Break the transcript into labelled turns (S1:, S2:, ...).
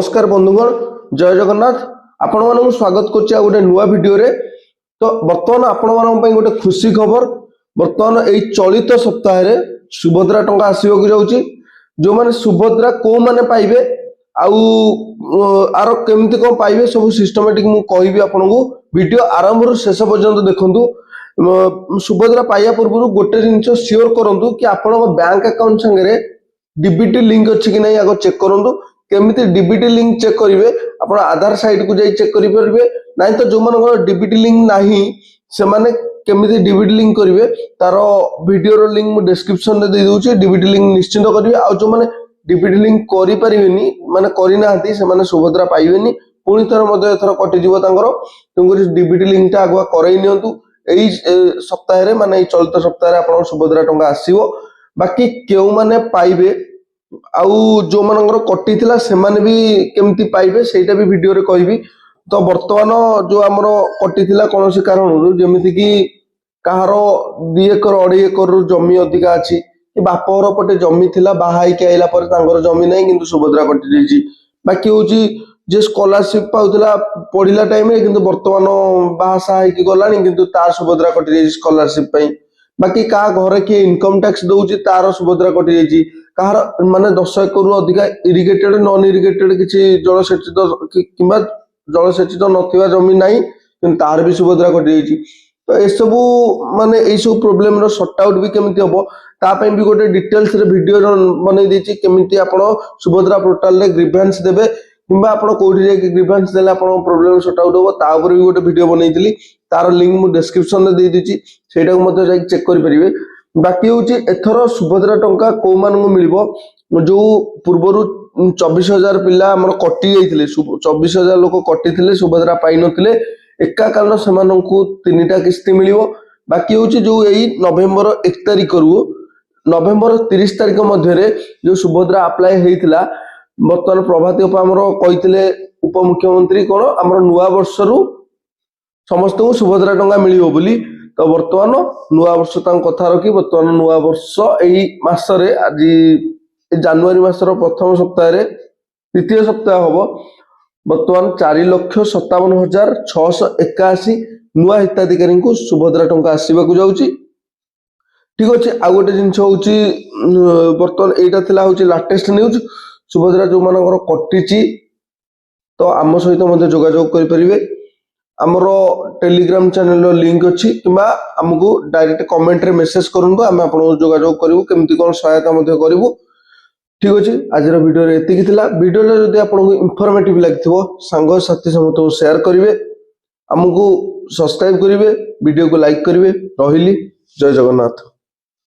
S1: नमस्कार बंधुगण जय जगन्नाथ आपण मानक स्वागत करछि आ गोटे नुआ वीडियो रे। तो वर्तमान आपण मानक पई गोटे खुशी खबर वर्तमान एई चलित सप्ताह रे सुभद्रा टंका आसीबो को जाउछि। जो माने सुभद्रा को माने पाइबे आउ आरो केमति को पाइबे सब सिस्टमैटिक मु कहबी आपनको वीडियो आरंभ रु शेष पर्यंत देखंतु। सुभद्रा पाइया पूर्व गोटे जिनिस सियोर करंतु कि आपनको बैंक अकाउंट संगे डीबीटी लिंक अछि कि नै आगो चेक करंतु। केमिति डीबीटी लिंक चेक करिवे आपण आधार साइट को जाई चेक करि परबे नै तो जो मानकर डीबीटी लिंक नाही से माने केमिति डीबीटी लिंक करिवे तारो वीडियो रो लिंक मु डिस्क्रिप्शन रे दे दोछि। डीबीटी लिंक निश्चित करिवे आ जो माने डीबीटी लिंक करि परिबेनी माने करि नाहंती से माने सुभद्रा पाइबेनी पुनी थर मध्ये थर कटि जीवो तांकर तुंगरी डीबीटी लिंक ता आगुआ करई नियंतु। एई सप्ताह रे माने चलित सप्ताह रे आपण सुभद्रा टंका आसीबो। बाकी केउ माने पाइबे आउ जो मानकर कटि थिला से माने भी केमती पाइबे सेटा भी वीडियो रे कहबी। तो वर्तमान जो हमरो कटि थिला कोनोसी कारण जेमिति कि काहारो 2 एकर 2.5 एकर जमी अधिका अछि कि बापर पटे जमी थिला बाहाई के आइला पर तांगर जमी नै किंतु सुभद्रा कटि देछि। बाकी होची जे स्कॉलरशिप पाउथिला पढिला टाइम रे किंतु वर्तमान बाहासा है कि गलानी किंतु तार सुभद्रा कटि देछि स्कॉलरशिप पई। बाकी का घरे कि इनकम टैक्स दउछि तार सुभद्रा कटि देछि। काहार माने 10 एकर रु अधिका इरिगेटेड नॉन इरिगेटेड किछि जलसेचित किंबा जलसेचित नथिबा जमी नाही किंतु तार भी सुभद्रा कटि देछि। तो ए सब माने ए सब प्रॉब्लम रो सॉर्ट आउट भी केमिति हबो ता पई भी गोटे डिटेल्स रे वीडियो बनै देछि। केमिति आपण सुभद्रा पोर्टल रे ग्रीवेंस देबे किंबा आपण कोठी जे ग्रीवेंस देला आपण प्रॉब्लम सॉर्ट आउट हबो ता ऊपर भी गोटे वीडियो बनैतिली तार लिंक मु डिस्क्रिप्शन रे दे दिछि सेटा को मते जाई चेक करि परिबे। बाकी होची एथरो सुभद्रा टंका को मानन मिलिबो जो पूर्वरु 24,000 पिला हमर कटि जाइथिले 24,000 लोक कटि थिले सुभद्रा पाइ नथिले एका कारण सेमानंकु 3टा किस्ती मिलिबो। बाकी होची जो एई नवेम्बर 1 तारिख रु नवेम्बर 30 तारिख मध्य रे जो सुभद्रा अप्लाई हेइथिला वर्तमान प्रभाती उप हमर कहिथिले उपमुख्यमंत्री कोन हमर नुवा वर्ष रु समस्त को सुभद्रा टंका मिलिबो बोली। तो वर्तमान नुआ वर्ष कथा रखी वर्तमान नुआ वर्ष एई मासरे आज जनवरी मासर प्रथम सप्ताह रे द्वितीय सप्ताह हबो। वर्तमान 4,57,681 नुआ हिताधिकारी को सुभद्रा टंका आसीबा को जाउची। ठीक अछि आ गोटे जिंस होउची वर्तमान एटा थिला होउची लेटेस्ट न्यूज सुभद्रा जो मानकर कटिची तो आम सहित मध्ये जोगाजोग करि परिबे। हमरो टेलीग्राम चैनल लिंक अछि किबा हमकु डायरेक्ट कमेंट रे मेसेज करंतु आमे आपन जोगाजोग करिवु केमति कोन सहायता मध्ये करिवु। ठीक अछि आजर वीडियो रे एतिकी थिला। वीडियो रे जदि आपन इंफॉर्मेटिव लागिथिबो संग साथी समतो शेयर करिवे हमकु सब्सक्राइब करिवे वीडियो को लाइक करिवे। रहिली जय जगन्नाथ।